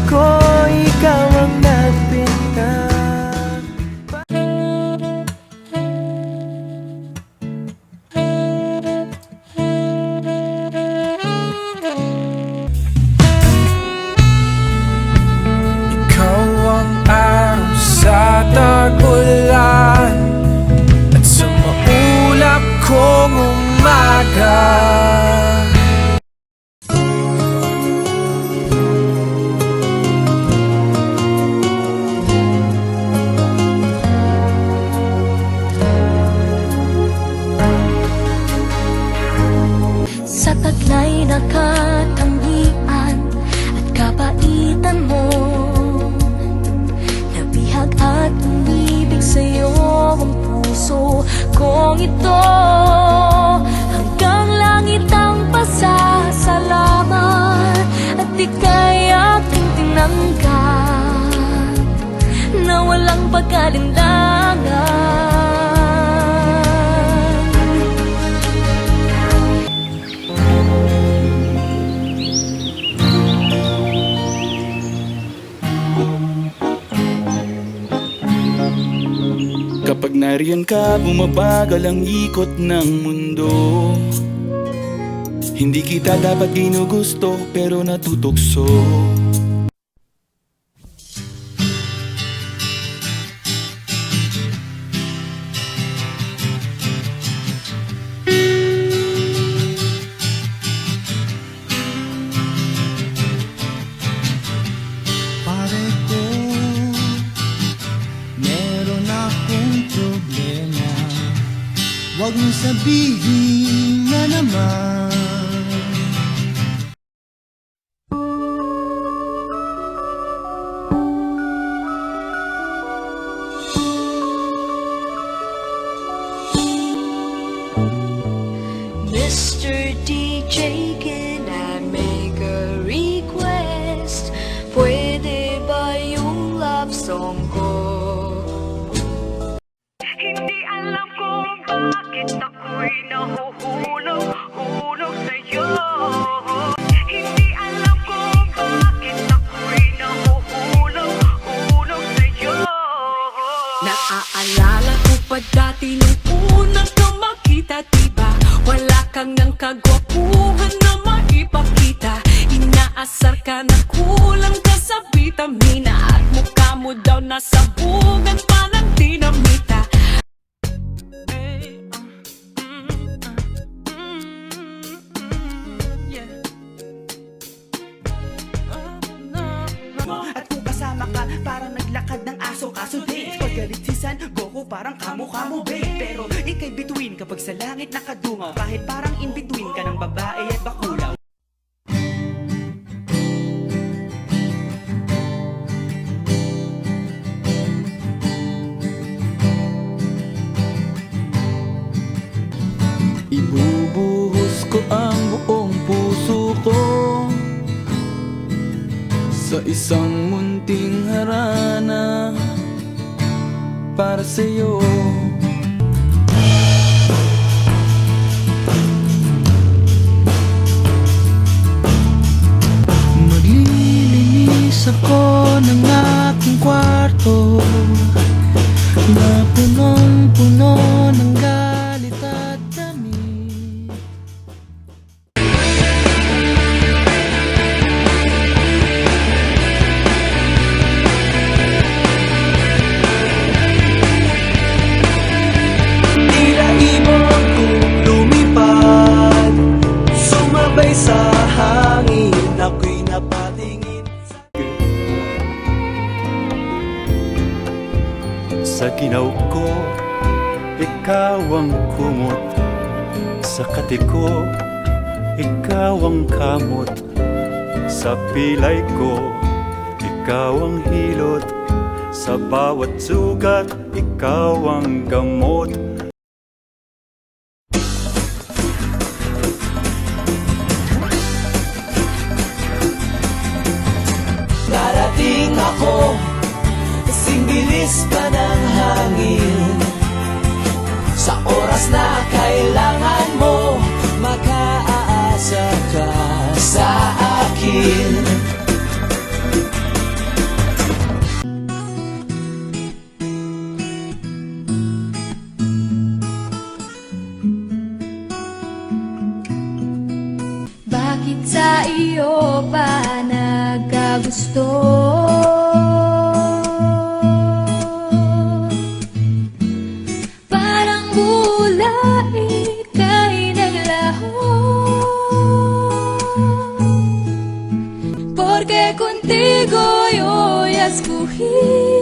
ko, ikaw ang nagpinta. Ikaw ang araw sa tag-ulan at sa maulap kong umaga. Sa taglay na katangian at kapaitan mo, nabihag at umibig sa'yo ang puso kong ito. Hanggang langit ang pasasalamat at ika'y aking tinanggap na walang pag-alinlangan. Kapag nariyan ka, bumabagal ang ikot ng mundo. Hindi kita dapat ginugusto, pero natutokso. Pare ko, meron akong problema. Huwag mo sabihin na naman. Mr. DJ, can I make a request? Pwede ba yung love song ko? Hindi alam kung bakit ako'y nahuhulog sa'yo. Hindi alam kung bakit ako'y nahuhulog sa'yo. Naaalala ko pa dati nung unang ka makita, diba? Wala kang ng kagwapuhan na maipakita. Inaasar ka na kulang ka sa vitamina, at mukha mo daw nasa bugan pa ng dinamita. At kung kasama ka, parang naglakad ng aso. Kaso di, paggalit si San Goku, parang kamo-kamo babe. Pero ika'y bituin kapag sa langit nakadungaw. Kahit parang in-between ka ng babae at bakulaw. Ibubuhos ko ang buong puso ko sa isang munting harana para sa'yo. Maglilinis ako ng aking kwarto na punong-puno ng galit at dami. Tila ibon kong lumipad, sumabay sa hangin, ako'y napatingin sa ginaw ko, ikaw ang kumot. Sa kati ko, ikaw ang kamot. Sa pilay ko, ikaw ang hilot. Sa bawat sugat, ikaw ang gamot. Darating ako, kasing bilis pa ng hangin. Sa oras na kailangan mo, mag-aasa ka sa akin. gusto. Parang bula ika'y naglaho, porque contigo yo ya escogí